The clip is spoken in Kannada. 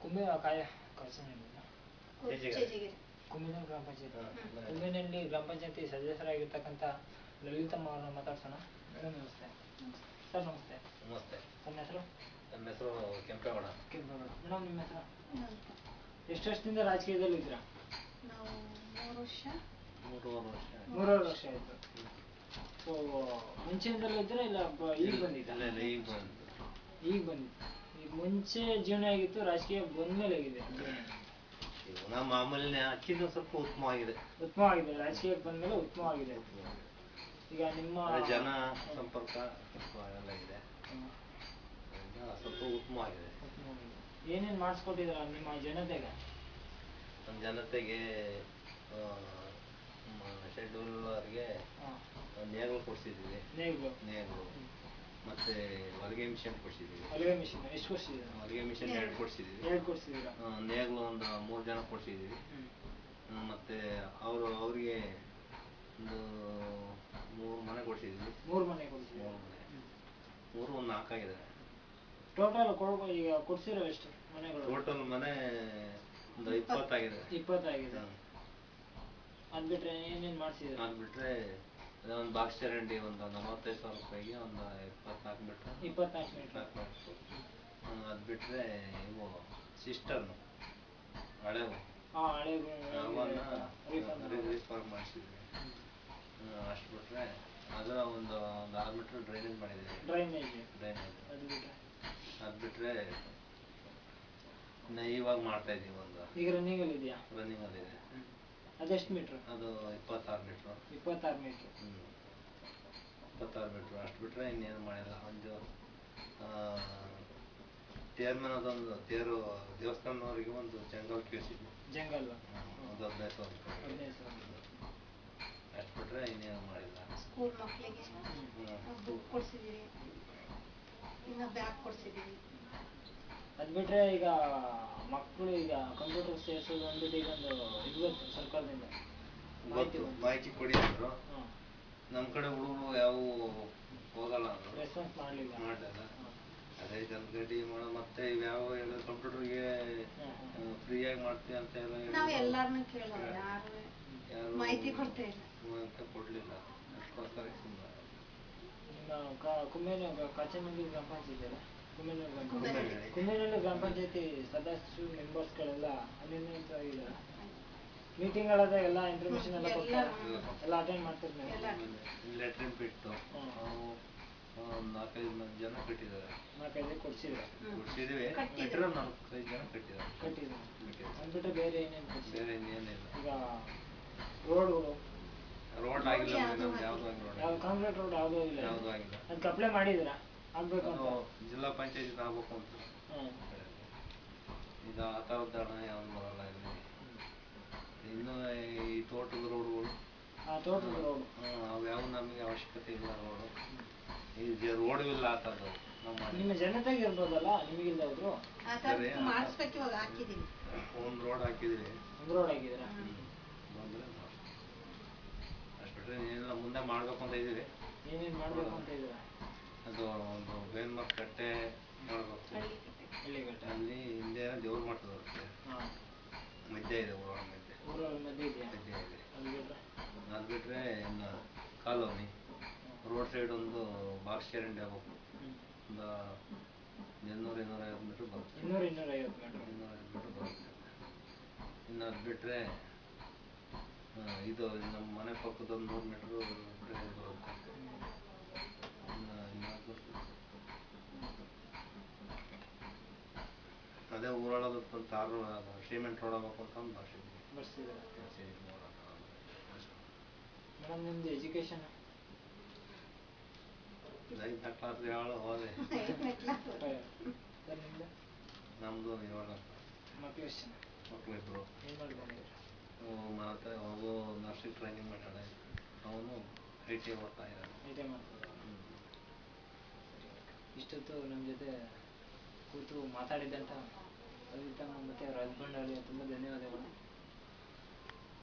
ಕುಂಬೆ ಕಾಯ ಕಳ್ಸೋಣ ಕುಂಬಿನಹಳ್ಳಿ ಗ್ರಾಮ ಪಂಚಾಯತಿ ಕುಂಬಿನಹಳ್ಳಿ ಗ್ರಾಮ ಪಂಚಾಯತಿ ಸದಸ್ಯರಾಗಿರ್ತಕ್ಕಂಥ ಲಲಿತಮ್ಮ ಅವರನ್ನು ಮಾತಾಡ್ಸೋಣ. ಮೇಡಮ್ ನಮಸ್ತೆ. ಸರ್ ನಮಸ್ತೆ. ನಮಸ್ತೆ. ತಮ್ಮ ಹೆಸರು? ನಮ್ಮ ಹೆಸರು ಕೆಂಪೇಗೌಡ. ಕೆಂಪೇಗೌಡ. ಮೇಡಮ್ ನಿಮ್ಮ ಹೆಸರು? ಎಷ್ಟು ವರ್ಷದಿಂದ ರಾಜಕೀಯದಲ್ಲಿ ಇದ್ದೀರಾ? ನಾವು 3 ವರ್ಷ. 3 ವರ್ಷ ಆಯಿತು. ಸೊ ಮುಂಚೆಯಿಂದಲೂ ಇದ್ದೀರಾ ಇಲ್ಲ ಈಗ ಬಂದಿದ್ದ? ಈಗ ಬಂದಿದ್ದು. ಈಗ ಮುಂಚೆ ಜೀವನ ಆಗಿತ್ತು, ರಾಜಕೀಯ ಬಂದ್ಮೇಲೆ ಆಗಿದೆ ಜೀವನ ಮಾಮೂಲಿನೇ, ಅಕ್ಕಿದು ಸ್ವಲ್ಪ ಉತ್ತಮವಾಗಿದೆ. ಉತ್ತಮವಾಗಿದೆ, ರಾಜಕೀಯಕ್ಕೆ ಬಂದ್ಮೇಲೆ ಉತ್ತಮವಾಗಿದೆ. ಈಗ ನಿಮ್ಮ ಜನ ಸಂಪರ್ಕ ಎಲ್ಲ ಇದೆ, ಸ್ವಲ್ಪ ಉತ್ತಮವಾಗಿದೆ. ಏನೇನು ಮಾಡಿಸ್ಕೊಟ್ಟಿದ್ರ ನಿಮ್ಮ ಜನತೆಗೆ? ನಮ್ಮ ಜನತೆಗೆ ಶೆಡ್ಯೂಲ್ ಅವರಿಗೆ ನೇಗಳು ಕೊಡ್ಸಿದ್ದೀವಿ. ನೇಗಳು ಮತ್ತೆ ಹೊಲಿಗೆ ಮಿಷನ್ ಕೊಡ್ಸಿದ್ದೀವಿ. ಹೊಲಿಗೆ ಮಿಷನ್ ಎಷ್ಟು ಕೊಡ್ಸಿದ್ದೀರಾ? ಹೊಲಿಗೆ ಮಿಷನ್ 2 ಕೊಡ್ಸಿದ್ದೀವಿ. 2 ಕೊಡ್ಸಿದ್ದೀರಾ? ನೇಗಳು ಒಂದು 3 ಜನ ಕೊಡ್ಸಿದ್ದೀವಿ. ಮತ್ತೆ ಅವ್ರಿಗೆ ಒಂದು 3 ಮನೆ ಕೊಡ್ಸಿದ್ದೀವಿ. 3 ಮನೆ ಕೊಡ್ಸಿದ್ದೀವಿ. 3 ಒಂದು 4 ಆಗಿದೆ. ಟೋಟಲ್ ಈಗ ಕೊಡ್ಸಿರೋ ಎಷ್ಟು ಮನೆಗಳು? ಟೋಟಲ್ ಮನೆ ಒಂದು 20 ಆಗಿದೆ. 20 ಆಗಿದೆ. ಅದು ಬಿಟ್ರೆ ಏನೇನು ಮಾಡಿಸಿದ್ರೆ? ಅದು ಬಿಟ್ರೆ ಒಂದು ಬಾಕ್ಸ್ ಚರಂಡಿ ಒಂದು 45,000 ರೂಪಾಯಿಗೆ ಒಂದು 24 ಮೀಟ್ರ್. ಅದು ಬಿಟ್ರೆ ಇವು ಸಿಸ್ಟರ್ನು ಹಳೆವು ರೀಫಾರ್ಮ್ ಮಾಡಿಸಿದ್ವಿ. ಅಷ್ಟು ಬಿಟ್ರೆ ಅದರ ಒಂದು 6 ಮೀಟ್ರ್ ಡ್ರೈನೇಜ್ ಮಾಡಿದ್ದೀವಿ. ಅದು ಬಿಟ್ರೆ ಇವಾಗ ಮಾಡ್ತಾ ಇದ್ದೀವಿ. ಒಂದು ಈಗ ರನ್ನಿಂಗಲ್ಲಿ ಇದೆಯಾ? ರನ್ನಿಂಗಲ್ಲಿದೆ. ಅದೆಷ್ಟು ಮೀಟ್ರ್? ಅದು 26 ಮೀಟ್ರು. 26 ಮೀಟ್ರ್. 26 ಮೀಟ್ರು. ಅಷ್ಟು ಬಿಟ್ರೆ ಇನ್ನೇನು ಮಾಡಿಲ್ಲ. ಒಂದು ತೇರ್ಮನ್ ಅದೊಂದು ದೇವಸ್ಥಾನದವರಿಗೆ ಒಂದು ಜಂಗಲ್ ಕೇಳಿಸಿದ್ವಿ. ಜಂಗಲ್ ಒಂದು 15,000 ರೂಪಾಯಿ. ಅಷ್ಟು ಬಿಟ್ರೆ ಇನ್ನೇನು ಮಾಡಿಲ್ಲ. ಸ್ಕೂಲ್ ಮಕ್ಕಳಿಗೆ ಬುಕ್ ಕೊಡ್ಸಿದ್ದೀವಿ, ಇನ್ನು ಬ್ಯಾಗ್ ಕೊಡ್ಸಿದ್ದೀವಿ. ಅದು ಬಿಟ್ರೆ ಈಗ ಮಕ್ಕಳು ಈಗ ಕಂಪ್ಯೂಟರ್ ಸೇರಿಸೋದು ಅಂದ್ಬಿಟ್ಟು ಈಗ ಒಂದು ಇದು ಗೊತ್ತು ಸರ್ಕಾರದಿಂದ ಮಾಹಿತಿ ಕೊಡಿ ಅಂದರು. ನಮ್ಮ ಕಡೆ ಹುಡುಗರು ಯಾವ ಹೋಗಲ್ಲ, ರೆಸ್ಪಾನ್ಸ್ ಮಾಡಲಿಲ್ಲ. ಅದೇ ಜನಗಡ್ಡಿ ಮಾಡೋ ಮತ್ತೆ ಯಾವ ಹೇಳಿದ್ರೆ ಕಂಪ್ಯೂಟರ್ಗೆ ಫ್ರೀಯಾಗಿ ಮಾಡ್ತೀವಿ ಅಂತ ನಾವು ಎಲ್ಲಾರನ್ನೂ ಕೇಳೋದು, ಯಾರು ಮಾಹಿತಿ ಕೊಡ್ತಾ ಇಲ್ಲ ಅಂತ ಕೊಡಲಿಲ್ಲ. ಅದಕ್ಕೋಸ್ಕರ ಸುಮ್ಮನೆ ನಿಮ್ಮ ಕುಂಬೇನಹಳ್ಳಿ ಕಾಚನಹಳ್ಳಿ ಗ್ರಾಮ ಪಂಚಾಯತಿ ಕುಂಬೇನಹಳ್ಳಿ ಗ್ರಾಮ ಪಂಚಾಯತಿ ಸದಸ್ಯರು ಮೆಂಬರ್ಸ್ಗಳೆಲ್ಲ ಅನ್ಯನ್ಯವಾಗಿದ್ದಾರೆ. ಮೀಟಿಂಗ್ಗಳಾದ ಎಲ್ಲ ಇನ್ಫಾರ್ಮೇಶನ್ ಎಲ್ಲ ಕೊಡ್ತಾರೆ, ಎಲ್ಲ ಅಟೆಂಡ್ ಮಾಡ್ತಿರ್ತಾರೆ. ಲೆಟ್ರಿನ್ ಬಿಟ್ಟು 4-5 ಜನ ಕಟ್ಟಿದ್ದಾರೆ. 4-5 ಕೊಡ್ಸಿದ್ದೀವಿ. ಕಟ್ಟಿರೋ 4-5 ಜನ ಕಟ್ಟಿದ್ದಾರೆ. ಅಂದ್ಬಿಟ್ಟು ಬೇರೆ ಏನೇನು ಕೊಡ್ಸಿದ್ದೀವಿ? ಬೇರೆ ಇನ್ನೇನಿಲ್ಲ. ಈಗ ರೋಡ್ಗಳು ಆಗಿಲ್ಲ, ಯಾವ್ದು ಕಾಂಕ್ರೀಟ್ ರೋಡ್ ಯಾವುದೂ ಇಲ್ಲ. ಅದಕ್ಕೆ ಅಪ್ಲೈ ಮಾಡಿದ್ದೀರಾ? ಆಗ್ಬೇಕು ಅಂತ ಜಿಲ್ಲಾ ಪಂಚಾಯತ್ ಆಗ್ಬೇಕು ಅಂತ. ಈಗ ಆ ಥರದ ಹಣ ಯಾವ್ದು ಬರಲ್ಲ ಇಲ್ಲಿ. ಇನ್ನು ಈ ತೋಟದ ರೋಡ್ಗಳು, ಅವ್ಯಾವ ನಮಗೆ ಅವಶ್ಯಕತೆ ಇಲ್ಲ. ರೋಡು ಈ ರೋಡು ಇಲ್ಲ ಆ ಥರದ್ದು ನಿಮ್ಮ ಜನತೆಗೆ ಇರ್ಬೋದಲ್ಲ, ನಿಮಗಿಲ್ಲ ಅವರು ಮಾಡಿಸ್ಬೇಕು. ಇವಾಗ ಹಾಕಿದ್ದೀವಿ, ಒಂದು ರೋಡ್ ಹಾಕಿದ್ದೀವಿ. ಒಂದು ರೋಡ್ ಹಾಕಿದ್ದೀರಾ? ಅಷ್ಟು ಬಿಟ್ಟರೆ ಏನೆಲ್ಲ ಮುಂದೆ ಮಾಡಬೇಕು ಅಂತ ಇದ್ದೀವಿ. ಏನೇನು ಮಾಡಬೇಕು ಅಂತ ಇದ್ದೀರಾ? ಅದು ಒಂದು ಬೇನ್ಮರ್ ಕಟ್ಟೆ ಮಾಡಬೇಕು. ಅಲ್ಲಿ ಹಿಂದೆ ದೇವ್ರ ಮಠ ಬರುತ್ತೆ, ಮಧ್ಯೆ ಇದೆ, ಮಧ್ಯೆ ಇದೆ. ಅದು ಬಿಟ್ಟರೆ ಇನ್ನು ಕಾಲೋನಿ ರೋಡ್ ಸೈಡ್ ಒಂದು ಬಾಕ್ಸ್ ಚರಂಡಿ ಆಗಬೇಕು. ಒಂದು 200-250 ಮೀಟ್ರ್ ಬರುತ್ತೆ. 200-250 ಮೀಟ್ರ್ ಬರುತ್ತೆ. ಇನ್ನು ಅದು ಬಿಟ್ಟರೆ ಇದು ನಮ್ಮ ಮನೆ ಪಕ್ಕದೊಂದು 100 ಮೀಟ್ರ್ ಡ್ರೈನೇಜ್ ಬರುತ್ತೆ. ಅದೇ ಊರೊಳಗೆ ತಾರು ಸಿಮೆಂಟ್ ರೋಡ್ ಆಗಬೇಕು ಅಂತ ಒಂದು ಬರ್ಸಿದ್ದೀವಿ. ಮೇಡಮ್ ನಿಮ್ಮದು ಎಜುಕೇಷನ್? ಹೋದೆ. ನಮ್ಮದು 7 ಮಕ್ಕಳು ಎಷ್ಟು ಜನ? ಮಕ್ಕಳು 2. ಏನು ಮಾಡ್ಕೊಂಡಿದ್ದೀರಾ? ಮತ್ತೆ ಅವನು ನರ್ಸಿಂಗ್ ಟ್ರೈನಿಂಗ್ ಮಾಡ್ತಾಳೆ, ಅವನು ITI ಮಾಡ್ತಾ ಇದ್ದಾನೆ. ITI ಮಾಡ್ತಿದ್ದಾರೆ. ಇಷ್ಟೊತ್ತು ನಮ್ಮ ಜೊತೆ ಕೂತು ಮಾತಾಡಿದ್ದಂಥ ಲಲಿತಮ್ಮ ಮತ್ತು ಅವ್ರ ಹಸ್ಬೆಂಡ್ ಅವರಿಗೆ ತುಂಬ ಧನ್ಯವಾದಗಳು.